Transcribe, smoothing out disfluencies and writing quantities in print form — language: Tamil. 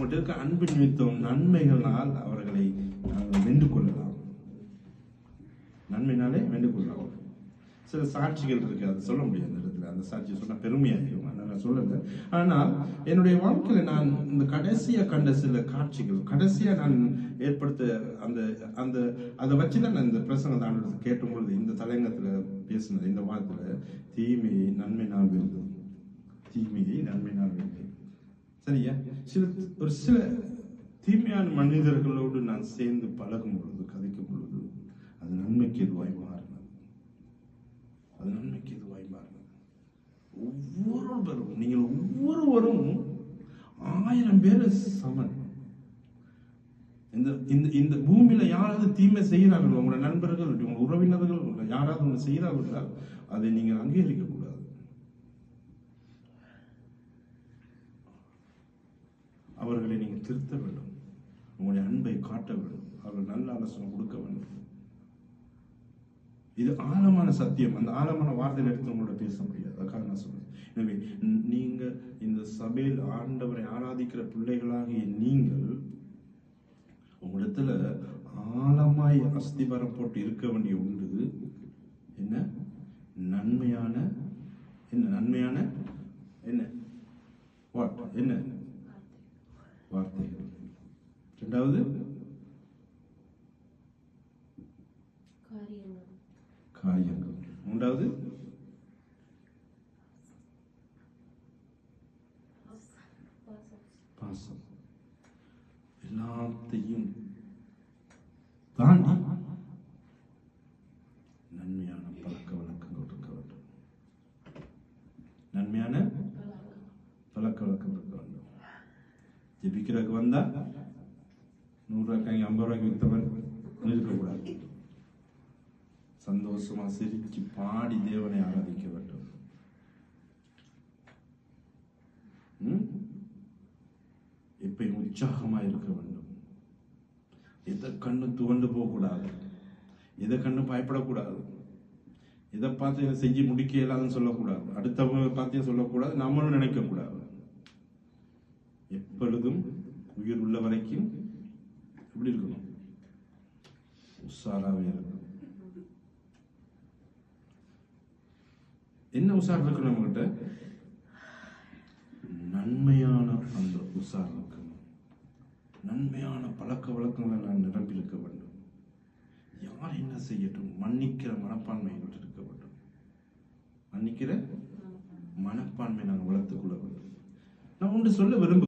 நம்மகிட்ட இருக்க அன்பு நிமித்தம் நன்மைகளால் அவர்களை நாங்கள் வென்று கொள்ளலாம். நன்மைனாலே வென்று கொள்ளலாம். சில சாட்சிகள் இருக்கு, அதை சொல்ல முடியாது இந்த இடத்துல. அந்த சாட்சி சொன்னா பெருமையாகும், நான் சொல்லல. ஆனால் என்னுடைய வாழ்க்கையில நான் இந்த கடைசியா கண்ட சில காட்சிகள், கடைசியா நான் ஏற்படுத்த அந்த அந்த அதை வச்சுதான் நான் இந்த பிரசங்க தான் கேட்டும் பொழுது இந்த தலைங்கத்துல பேசினது, இந்த வாரத்துல தீமையை நன்மை நாள் வெல்வது, தீமையை நன்மை நாள் வெல்வது. சரியா? ஒரு சில தீமையான மனிதர்களோடு நான் சேர்ந்து பழகும் பொழுது, கதைக்கும் பொழுது அது நன்மைக்கு எதுவாய் மாறினது. அது நன்மைக்கு எதுவாய் மாறினது. ஒவ்வொருவரும், நீங்கள் ஒவ்வொருவரும் 1000 பேர் சமன். இந்த பூமியில யாராவது தீமை செய்கிறார்கள், உங்களோட நண்பர்கள், உங்க உறவினர்கள் யாராவது ஒன்று செய்கிறார்கள், அதை நீங்கள் அங்கீகரிக்க கூடாது. அவர்களை நீங்கள் திருத்த வேண்டும், உங்களுடைய அன்பை காட்ட வேண்டும், அவர்கள் நல்ல ஆலோசனை கொடுக்க வேண்டும். இது ஆழமான சத்தியம். அந்த ஆழமான வார்த்தையில் எடுத்து உங்களோட பேச முடியாது. அதுக்காக நான் சொல்றேன். எனவே நீங்க இந்த சபையில் ஆண்டவரை ஆராதிக்கிற பிள்ளைகளாகிய நீங்கள் உங்களிடத்துல ஆழமாய் அஸ்திபாரம் போட்டு இருக்க வேண்டிய உண்டு. என்ன நன்மையான என்ன என்ன வார்த்தைகள். இரண்டாவது காரியங்கள். மூன்றாவது பாசம். எல்லாத்தையும் தாண்டி நன்மையான பழக்க வழக்கங்கள் இருக்க வேண்டும். நன்மையான பழக்க வழக்கம் இருக்க வேண்டும். ஜெபிக்கிறதுக்கு வந்தா 100 ரூபாய்க்கு 50 ரூபாய்க்கு வித்தவன் இருக்கக்கூடாது. சந்தோஷமா சிரிச்சு பாடி தேவனை ஆராதிக்க வேண்டும். எப்பயும் உற்சாகமா இருக்க வேண்டும். எதை கண்ணு துவண்டு போக கூடாது, எதை கண்ணு பயப்படக்கூடாது, எதை பார்த்து செஞ்சு முடிக்க இயலாதுன்னு சொல்லக்கூடாது, அடுத்தவங்க பார்த்தையும் சொல்லக்கூடாது, நம்மளும் நினைக்க கூடாது. எப்பொழுதும் உயிர் உள்ள வரைக்கும் எப்படி இருக்கணும்? உஷாராவே இருக்கணும். என்ன உஷார் இருக்கணும்? நம்மகிட்ட நன்மையான அந்த உஷார் இருக்கணும். நன்மையான பழக்க வழக்கங்களை நான் நிரம்பி இருக்க வேண்டும். யார் என்ன செய்யட்டும் மன்னிக்கிற மனப்பான்மை இருக்க வேண்டும். மன்னிக்கிற மனப்பான்மை நாங்கள் வளர்த்துக் கொள்ள வேண்டும். நான் ஒன்று சொல்ல விரும்புகிறேன்.